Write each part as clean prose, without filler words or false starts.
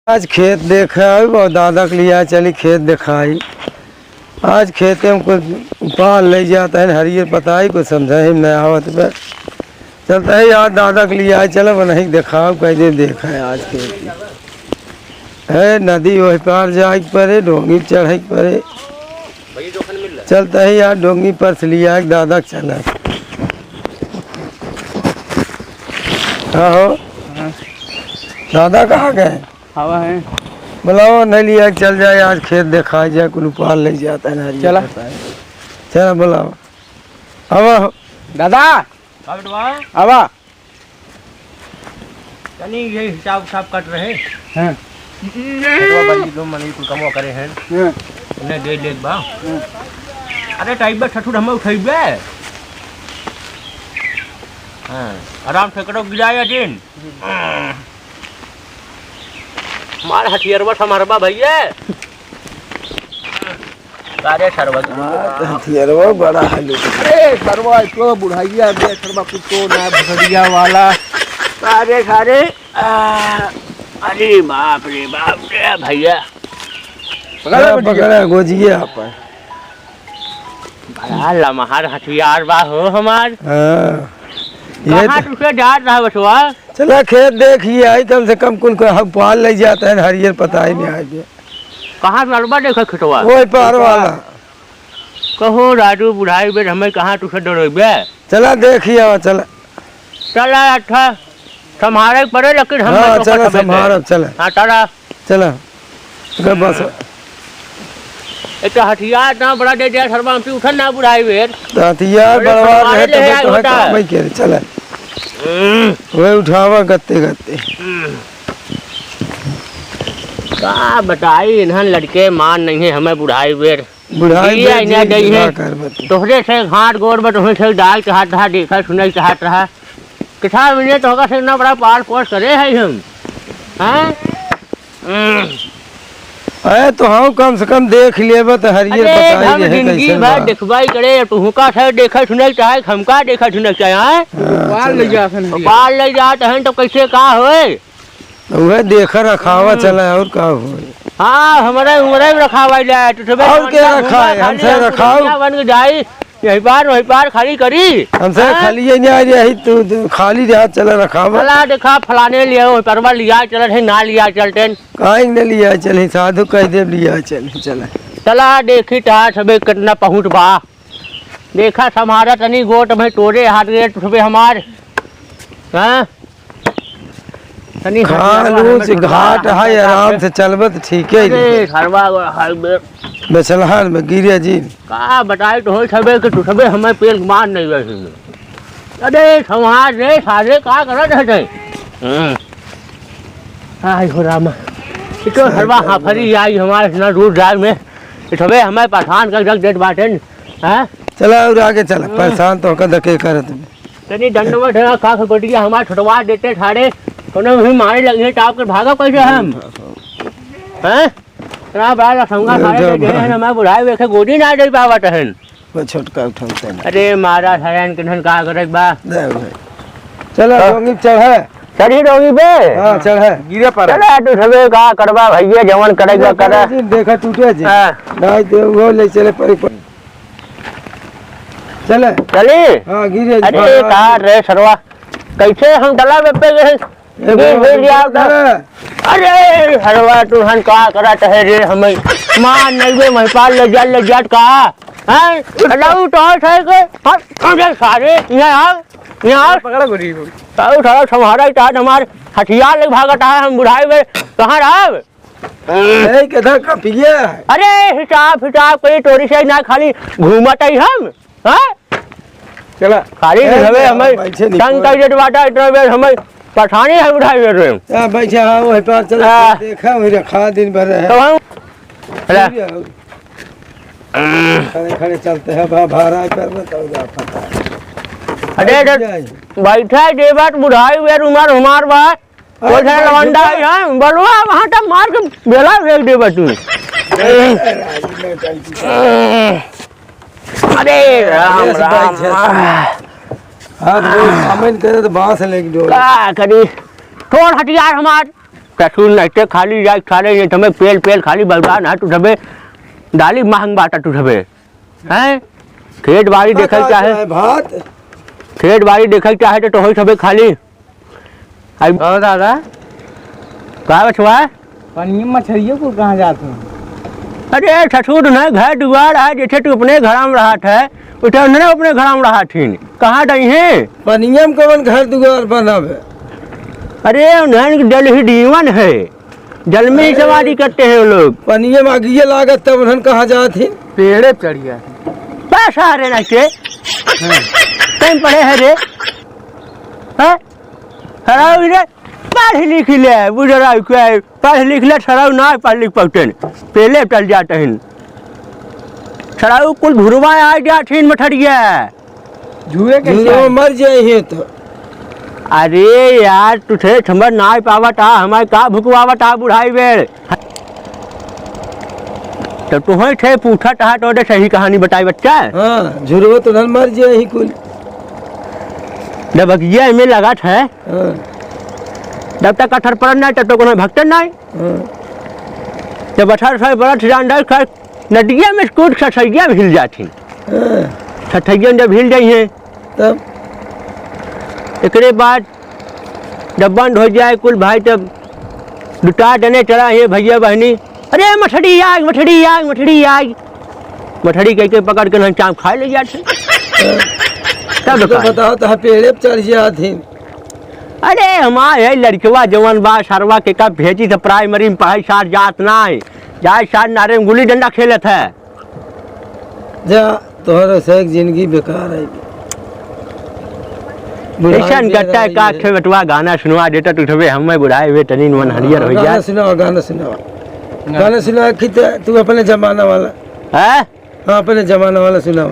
आज खेत देखा बहुत दादा के लिया चली खेत दिखाई। आज खेत में कुछ पाल ले जाता है हरियर पता ही कुछ समझा ही नहीं आवत पे चलता है यार दादा के लिए आज चलो नहीं दिखाओ कैसे देखा है आज खेत है नदी वही पार जाए पड़े डोंगी चढ़े पड़े चलता है यार डोंगी पर से लिया दादा चला हो दादा कहाँ गए हवा है बुलाओ नहीं लिया चल जाए आज खेत दिखाई जाए कुल पाल ले जाता है ना चला चला बुलाओ हवा दादा हवा चलिए ये हिसाब उसाब कट रहे हैं कमो करे हैं उन्हें दे ले बा अरे टाइप बे ठठुर हमें उठेबे हां आराम से करो गिराया दिन मार हथियारवा समारबा भैया सारे सरवा हथियारवा बड़ा हलू अरे सरवा तो बुढ़ाइया बे सरवा कुत्तो ना भगड़िया वाला सारे सारे अरे बाप रे भैया पकड़ा गोजिए आप बड़ा लमहर हथियार बा हो हमार ये कहाँ तुझे जात रहा बसवा चला खेत देखिए आई कम से कम कुल को पाल ले जाता है हरियर पता ही नहीं आगे कहाँ लड़बा देखा खिटवा वही पार वाला कहो राजू बुढ़ाई बेर हमें कहाँ तुझे डरोबे चला देखिए चला चला अच्छा संभाले पड़े लेकिन हम हाँ चला संभाल चला हाँ चला चला बस एक हथियार ना बड़ा दे दिया सरवा हम उठन ना बुढ़ाई बेर हथियार बड़वा रहे तो काम ही करे चला वही उठावा गत्ते गत्ते का बताई इन्हन लड़के मान नहीं है हमें बुढ़ाई बेर बुढ़ाई तोहरे से घाट गोर में तुम्हें से डाल चाहत रहा देखा सुनल चाहत रहा कितना मिले तो होगा से इतना बड़ा पार पोस करे है हम हैं अरे तो हाँ कम से कम देख लेबे तो हरियर हम जिंदगी भर देखबाई करे तू का से देखा सुनल चाहे हमका देखा सुनल चाहे पाल ले जात हैं तो कैसे का होए वह देखा रखावा चला और का हो हाँ हमारे उम्र में रखावा जाए तो और क्या रखा है हमसे रखाओ बन के जाई यही पार खाली करी हमसे खाली नहीं आ रही तू खाली रहा चला रखावा फला देखा फलाने लिया परवा लिया चल है ना लिया चलते काहे न लिया चल साधु कह दे लिया चल चला चला देखी ता सबे कितना पहुंच बा देखा समारा तनी गोट में तोरे हाथ गए सबे हमार हैं तनी खालू से घाट है आराम से चलबत ठीक है अरे सरवा हाईवे बेचलहार में गिरे जी का बताई तो होई सबे के सबे हमें पेल मार नहीं गए अरे समाज रे सारे का करत है हाय हो राम इतो सरवा हाफरी आई हमारे ना दूर जाए में सबे हमें पठान कर रख देत बाटे हैं चला और आगे चला परेशान तो का धके करत तनी दंडवत है का खपटिया हमार छटवा देते ठाड़े कोनो भी मारे लगे टाप कर भागा कैसे हम हैं इतना बड़ा संगा सारे दे हैं मैं बुढ़ाई वेखे गोदी ना दे पावत है वो छोटका उठाते हैं अरे मारा सयन किधन का करत बा चलो डोंगी चढ़ है चढ़ी डोंगी पे हां चढ़ है गिरे पर चला तू सबे का करबा भैया जवन करेगा कर देखा टूटे जी नहीं तो वो ले चले पर चले चली हां गिरे अरे का रे सरवा कैसे हम डला पे गए अरे हरवा तुहन का करत है रे हमें मान नहीं महिपाल ले जाट का हैं लाऊ तो है के अरे सारे यहां पकड़ा गोरी ताऊ थारा तुम्हारा टाट हमार हथियार ले भागत है हम बुढ़ाई में कहां रहब ए कदा कपिया अरे हिसाब कोई टोरी से ना खाली घूमत ही हम हैं चला खाली हमें संग कर देत बाटा इतना हमें पठानी है उठाई कर रहे हां बैठा हां वही पर चला देखा वही रखा दिन भर है तो हम खड़े खड़े चलते हैं भाड़ा पर बताओ जा पता अरे बैठा दे बात बुढ़ाई वे उमर हमार बा कोई है लवंडा है बलवा वहां तक मार के बेला फेंक दे बटू अरे राम हाथ वो सामने करे तो बांस लेके डोल का करी थोड़ हथियार हमार टसूल नहीं खाली जाए सारे ये तुम्हें पेल पेल खाली बलवा ना तू सबे डाली महंग बाटा तू सबे हैं खेत बाड़ी देखल चाहे भात खेत बाड़ी देखल चाहे तो हो सबे खाली आई और दादा का बचवा पानी में मछलियों को कहाँ जाते हैं? अरे ससुर न घर दुआर है जैसे तू अपने घर में रहा था उठे उन्होंने अपने घर में रहा थी कहाँ गई है पनिया में कौन घर दुआर बनावे? अरे उन्हें जल ही दीवन है जल में ही सवारी करते हैं वो लोग पनिया में आगिए लागत तब उन्हन कहाँ जाती? पेड़े पे चढ़ गया पैसा रे ना के कहीं पढ़े है रे हैं सराव रे पढ़ लिख ले बुझरा के पढ़ लिख ले सराव ना पढ़ लिख पकते पहले चल जाते हैं सराव कुल धुरवा आ जाती मठरिया जुए के झुरवा मर जाए तो अरे यार तुझे समझ ना पावत आ हमारे का भुकवावत आ बुढ़ाई बेर तो तुम्हें थे पूछा था तो सही कहानी बताई बच्चा हाँ झुरवा तो नल मर जाए ही कुल जब ये में लगा था हाँ जब तक कठर पड़न नहीं तब तक उन्हें भक्तन नहीं हाँ जब 18 साल बड़ा जान कर नदिया में कूद सठैया हिल जाती हाँ सठैया जब हिल जाई है तब एक बाद जब बंद हो जाए कुल भाई तब लुटा देने चला है भैया बहनी अरे मछली आग मछली आग मछली आग मछली कह के पकड़ के चाँप खा ले जाते तब तो बताओ तो पेड़े पे चढ़ जाती? अरे हमारे लड़कवा जवन बा सरवा के कब भेजी तो प्राइमरी में पढ़ाई साथ जात ना जाए साथ नारे में गुल्ली डंडा खेलत है जा तोहरा से एक जिंदगी बेकार है ऐसा करता है का खे बटवा गाना सुनवा देता तू सबे हमें बुढ़ाए हुए तनी मन हरियर हो गाना जाए सुनाओ गाना सुनाओ गाना सुनाओ कि तू अपने जमाना वाला हैं हाँ अपने जमाना वाला सुनाओ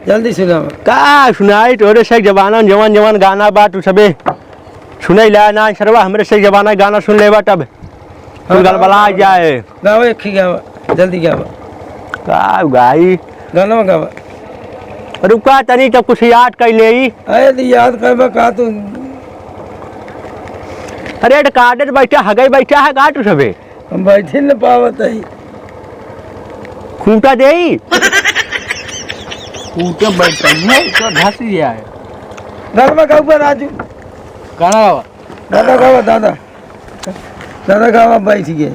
जल्दी सुनाओ का सुनाई तोरे से जवाना जवान जवान गाना बा तू सबे सुनै ला ना सरवा हमरे से जवाना गाना सुन लेबा तब तू गलबला जाए गाओ एक ही गाओ जल्दी गाओ का गाई गाना गाओ रुका तनी तो कुछ याद कर ले अरे तो याद करबा का तू अरे काडर बैठा हगई बैठा है का तू सबे हम बैठे न पावत है खूंटा दे ऊँटे बैठते हैं तो धस गया है गाना गाओ पर राजू गाना गावा दादा गाओ दादा दादा गाओ बैठ गए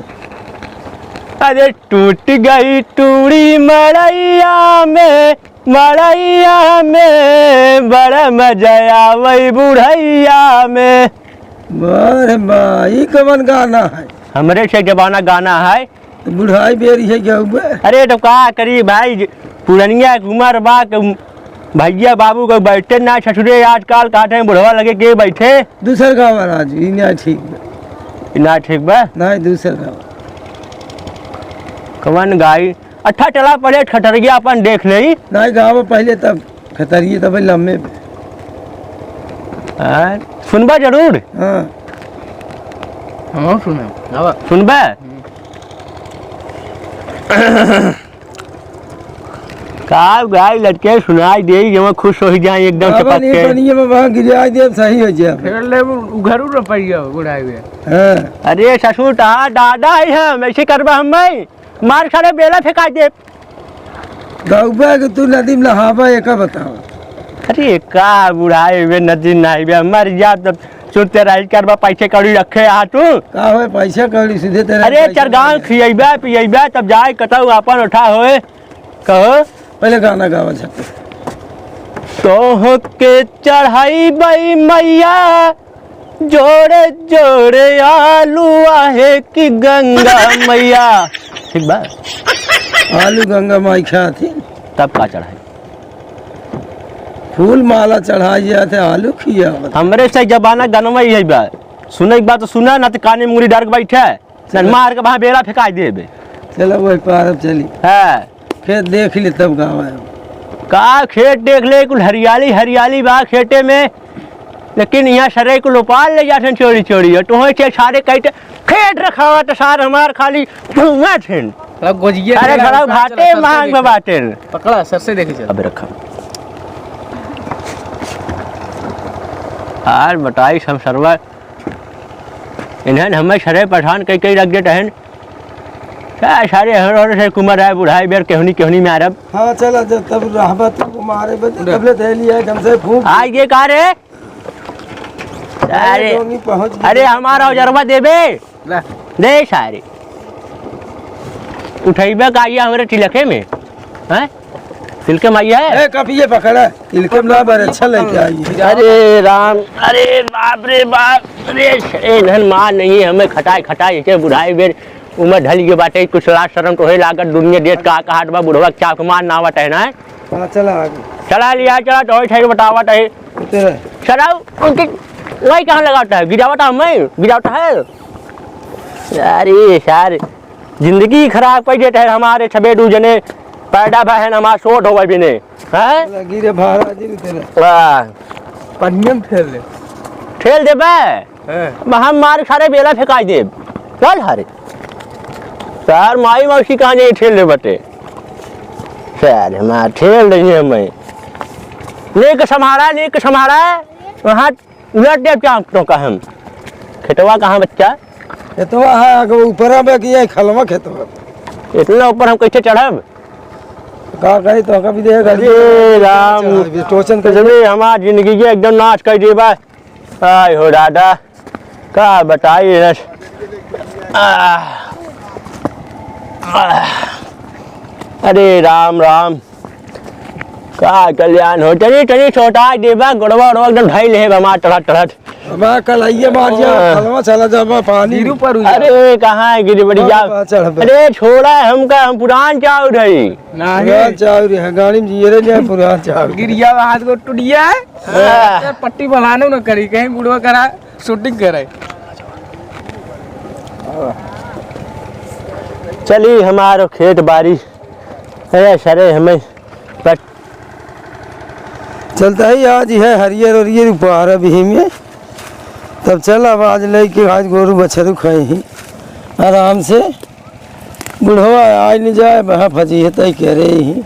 अरे टूट गई टूड़ी मड़ैया में बड़ा मजा आवई बुढ़ैया में अरे भाई कवन गाना है? हमरे से जमाना गाना है तो बुढ़ाई बेरी है क्या हुआ? अरे तो का करी भाई पुरनिया उमर बा भैया बाबू को बैठे ना ससुरे आजकल काटे बुढ़वा लगे के बैठे दूसर गावा राजू इन्हें ठीक बा ना ठीक बा नहीं दूसर गावा कवन गाई अच्छा चला पड़े खटरिया अपन देख ले नहीं गावा पहले तब खतरिए तब लम्बे पे सुनबा जरूर हाँ हाँ सुना गावा सुनबा का गाय लटके सुनाई दे जब खुश हो जाए एकदम चपक के पनिया में वहाँ गिरा दे सही हो जाए फिर ले घर रुपया बुढ़ाई हुए हाँ अरे ससुर दादा है हम ऐसे करबा हम मार सारे बेला फेंका दे गौबा के तू नदी में नहावा एक बताओ अरे का बुढ़ाए हुए नदी नहीं बे मर जा तब सुनते रही करबा पैसे कौड़ी रखे आ तू का हो पैसा कौड़ी सीधे तेरा अरे चरगांव खियबा पियबा तब जाए कतौ अपन उठा होए कहो पहले गाना गावा छके तो के चढ़ाई बई मैया जोड़े जोड़े आलू आहे कि गंगा मैया ठीक बा आलू गंगा माई खाती तब का चढ़ाई फूल माला चढ़ाई जाते आलू खिया हमरे से जबाना गनवा यही बा सुने एक बात तो सुना ना तो काने मुंगरी डार के बैठे न मार के वहां बेड़ा फेंका देबे चलो वही पार चली है खेत देख ली तब गावा का खेत देख ले कुल हरियाली हरियाली बा खेते में लेकिन यहाँ सरे को लोपाल ले जाते चोरी चोरी तो के सारे कहते खेत रखा हुआ तो सार हमार खाली भूंगा थे गोजिया अरे खड़ा भाटे मांग में बाटे पकड़ा सर से देखे चल अबे रखा यार बताई हम सरवा इन्हें हमें सरे पठान कई कई रख देते हैं क्या सारे हर से कुमार है बुढ़ाई बेर केहनी में अरब हाँ चला जब तब रहबत मारे तबले थैली है कम से फूक आज ये कहा रे अरे पहुंच अरे हमारा उजरवा देबे ला दे सारे उठेबे का ये हमारे तिलके में हैं तिलके में है ए कपिए पकड़ा तिलके में बार अच्छा लेके आई अरे राम अरे बाप रे बाप अरे इन्हन मां नहीं हमें खटाई के बुढ़ाई बेर उम्र ढल के बाटे कुछ लाज शर्म तो है लागत दुनिया देश का कहत बा बुढ़वा क्या कुमार ना बटे ना हाँ चला आगे चला लिया चला तो ठहर बतावट है तेरा चलाओ उनकी वही कहाँ लगाता है गिरावटा मैं गिरावटा है अरे यार जिंदगी खराब कर देते हैं हमारे छबे दू जने पैदा बहन हमारा शोट हो भी ने हैं गिरे भाड़ा जी तेरा वाह पन्नियम फेल ले ठेल देबे हैं हम मार सारे बेला फेंका देब चल हरे सर माई मौसी कहाँ नहीं ठेल दे बटे सर हमारा ठेल रही है मैं लेके संभारा वहाँ उलट देव चाँपटों का हम खेतवा कहाँ बच्चा खेतवा है ऊपर में किया खलवा खेतवा इतना ऊपर हम कैसे चढ़ब का कही तो कभी देगा अरे राम टोचन तो जब हमारा जिंदगी के एकदम नाश कर देबा आय हो दादा का बताइए अरे राम राम का कल्याण हो चली छोटा देबा गोड़वा एकदम ढाई ले हमारा टढ़ट मैं कल आइए मार जा खलवा चला जा पानी गिरू पर अरे कहाँ है गिरी बड़ी जा अरे छोड़ा हमका हम पुरान चाउर है पुरान चावल है गाड़ी में जी रहे पुरान चावल गिरिया हाथ को टूटिया है पट्टी बनाने न करी कहीं बुढ़वा करा शूटिंग करे चली हमारो खेत बारी अरे सरे हमें चलता ही आज है हरियर और उपहार अभी में तब चल अब आज लेके आज गोरू बछरू खाए ही आराम से बुढ़वा आज नहीं जाए वहाँ फंसी है तय कह रहे ही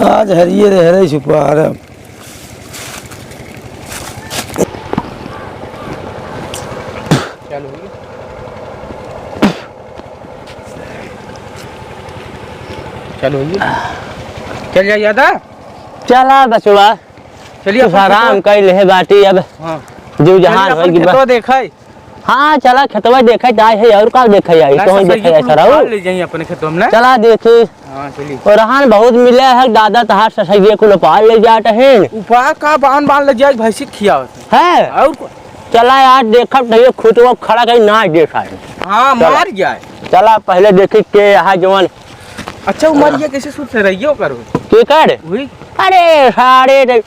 आज हरियर हरे उपहार चलो चल जा यादा चला बचवा चलिए कुछ आराम कर ले बाटी अब हाँ जो जहान होगी तो देखा है हाँ चला खेतवा देखे जाए है और का देखे आई तो ही देखे ऐसा रहो ले जाइए अपने खेतों में चला देखे हाँ चलिए और रहान बहुत मिले है दादा तहार ससैये को पाल ले जाते हैं उपा का बांध ले जाए भैंसी खिया है और चला यार देखब नहीं खुद वो खड़ा कहीं ना देखा है हाँ मार जाए चला पहले देखे के यहाँ जवान अच्छा उमरिया कैसे सुध से रहियो करो के कर हुई अरे सारे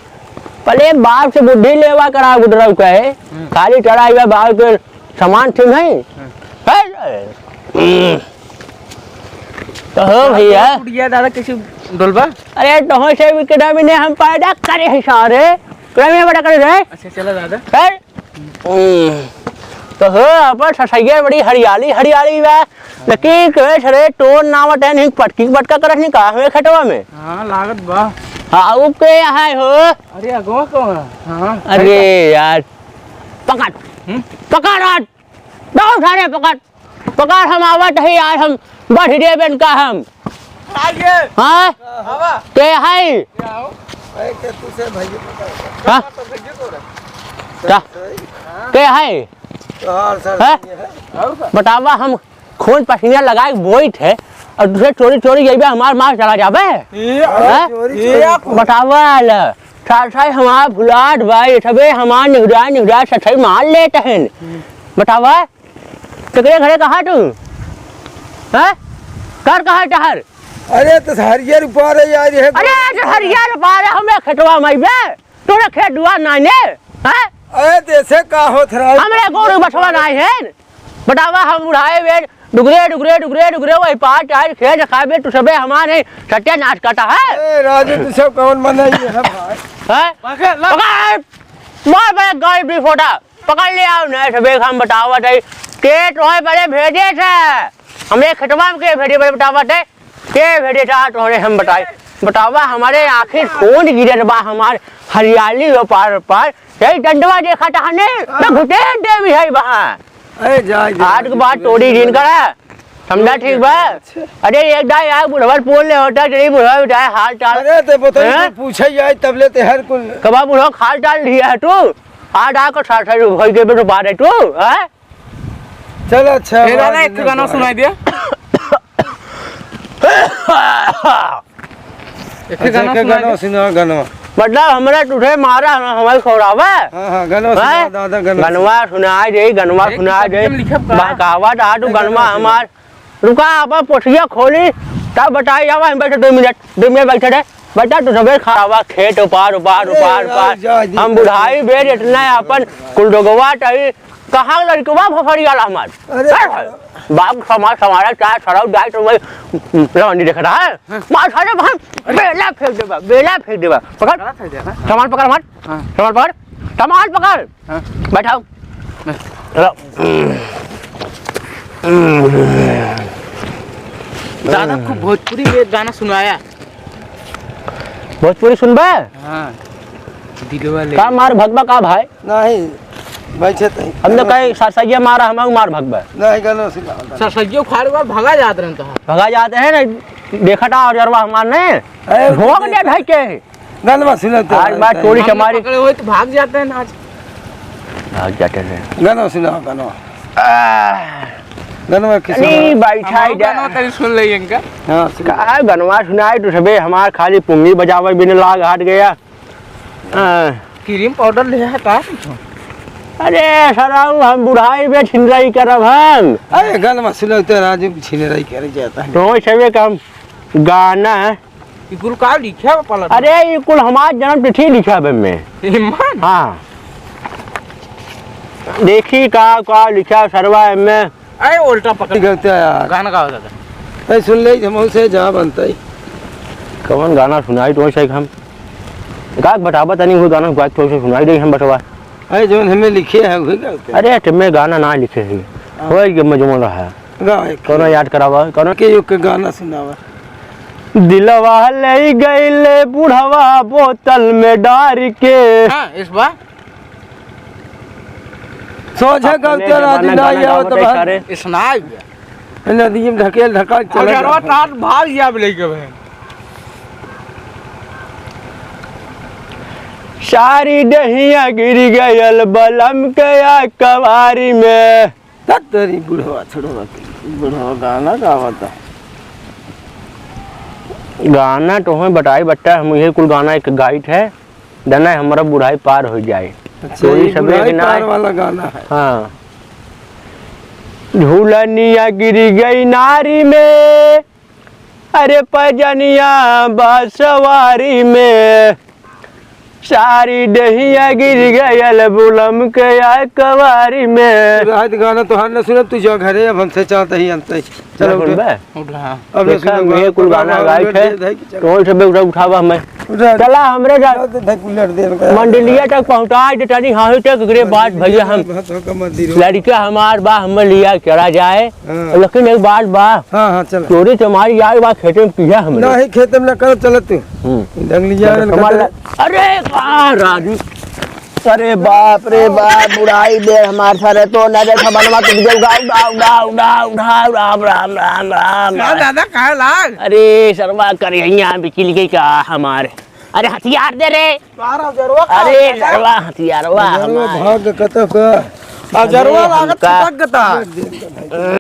पहले बाप से बुद्धि लेवा करा गुडरव कहे खाली चढ़ा हुआ बाप के सामान ठीक है तो हो भैया टूटिया दादा कैसे डोलबा अरे तो से भी किधर भी नहीं हम पैदा करे है सारे क्रम बड़ा करे रे अच्छा चला दादा है तो हो अपन ससैया बड़ी हरियाली बा लेकिन कहे सरे टोन ना वटे नहीं पटकी पटका करत नहीं का हमें खटवा में हाँ लागत बा हाँ उ के है हो अरे अगवा कौन हाँ अरे यार पकड़ पकड़ बहुत सारे पकड़ हम आवत है यार हम बढ़ रे बेन का हम आगे हाँ हवा के है आओ तुझसे भाई हाँ क्या के है हैं? बतावा हम खून पसीना लगाए बोई थे और दूसरे चोरी गई हमार मार चला जावे बतावा साथ हमारा भुलाट भाई सबे हमार निगरा सठाई मार लेते हैं बतावा कितने घरे कहा तू हैं कर कहा टहर अरे तो हरियर ऊपर है यार है अरे तो हरियर बारे हमें खटवा मईबे तोरे खेत दुआ नाने हैं अरे देसे का होत रहा हमरे गोरू बछवा नाई है बतावा हम उड़ाए वे डुगरे वही पाँच आए खेल खाबे तू सबे हमारे सत्या नाच करता है ए राजू तू सब कौन मनाई है भाई हैं पकड़ मार बे गाय भी फोटा पकड़ ले आओ ना सबे हम बतावत है के तोहे बड़े भेजे थे हमरे खटवा में के भेजे बड़े बतावत है के भेजे था तोरे हम बताए बतावा हमारे आखिर कौन गिरल बा हमार हरियाली हो पार पार यही डंडवा देखा टहने तो घुटे देवी है वहाँ अरे जा आठ के बाद तोड़ी दिन करा समझा ठीक बा। अरे एक दाई यार बुढ़वा बोल ले होता तेरी बुढ़वा उठाए हाल चाल अरे ते बताइए पूछे जाए तबले ते हर कुल कबा बुढ़वा खाल चाल लिया है तू आठ आकर साठ साठ भाई के बेटो बात है तू हैं चल अच्छा ए दादा एक गाना सुनाई दिया एक गाना सुना गाना मतलब हमरा तुझे मारा हमारे खौरावा हाँ गाना सुना दादा गाना गनवा सुनाई दे गनवा सुनाई दे बहकावत आ तू गनवा हमार रुका अब पोठिया खोली तब बताई जावा हम बैठे 2 मिनट बैठे रहे बेटा तू सबे खावा खेत उपार हम बुढ़ाई बेर इतना अपन कुलडोगवा टाई कहाँ लड़कवा फफड़िया हमार बाप समाज हमारा चाय सड़क जाए तो मैं रवानी देख रहा है मार खा दे बेला फेंक देबा पकड़ सामान पकड़ मत सामान पकड़ सामान पकड़ बैठाओ दादा खूब भोजपुरी में गाना सुनाया भोजपुरी सुनबे हाँ दिलवा ले का मार भगबा का भाई नहीं बैठे तई हमने कहीं सरसैया मारा हम मार भगबा नहीं गाना सुना सरसैयो खाड़ हुआ भगा जाते रहता है भगा जाते हैं ना देखा और जरवा हमार ने भोग दे भाई के गाना सुना तो आज बात चोरी चमारी पकड़े हुए तो भाग जाते हैं आज भाग जाते हैं गाना सुना गाना गाना किस नहीं बैठा गाना तेरी सुन ले इनका हां का गनवा सुनाई तो सबे हमार खाली पुंगी बजावे बिन लाग हट गया क्रीम पाउडर ले है का अरे सराऊ हम बुढ़ाई में छिनराई करब हम अरे गाना सुना तो राजू छीने रही कर जाता है तो सबे कम गाना ये गुरु का लिखा है पलट अरे ये कुल हमार जन्म तिथि लिखा बे में ईमान हाँ देखी का लिखा सरवा में अरे उल्टा पकड़ करते यार गाना का होता था ए सुन ले हम से जा बनता है कौन गाना सुनाई तो से हम का बतावा तनी वो गाना गाय तो से सुनाई दे हम बटवा अरे जो हमें लिखे है वही करते अरे तुम्हें गाना ना लिखे है होय के मजमून रहा है गा कौन याद करावा कौन के युग के गाना सुनावा दिलवा ले गईले बुढ़वा बोतल में डार के हां इस बार सोझा गाते राजू ना आओ तो सारे सुनाई नदी में ढकेल ढका चला अगरवा टाट भाग गया लेके बहन सारी दहिया गिर गयल बलम के कवारी में तेरी बुढ़वा छोड़वा बुढ़वा गाना गावता गाना तो हमें बताई बट्टा हम ये कुल गाना एक गाइड है डना हमारा बुढ़ाई पार हो जाए चोरी सब सब एक ना वाला गाना है हाँ झूलनिया गिर गई नारी में अरे पजनिया बासवारी में सारी दहिया गिर गयल बुलम के कवारी में रात गाना तो हर न सुने तू जो घरे अब हमसे चाहते ही अंत चलो सुन बे उठा अब देखा मैं कुल गाना गाइड है तो सब उठावा हमें चला हमरे मंडलिया तक पहुंचा दे तनी हां तक एकरे बाद भैया हम लड़का हमार बा हम लिया चला जाए लेकिन एक बात बा हां हां चल चोरी तुम्हारी यार बा खेत में किया हम नहीं खेत में कर चल तू डंगलिया अरे राजू अरे बाप रे बाप बुढ़ाई बे हमार सारे तो न देखा बनवा तुम जो गाओ राम राम दादा कहा लाग अरे सरवा करिया बिकिल के का हमारे अरे हथियार दे रे अरे सरवा हथियारवा भाग कत का जरवा लागत तक गता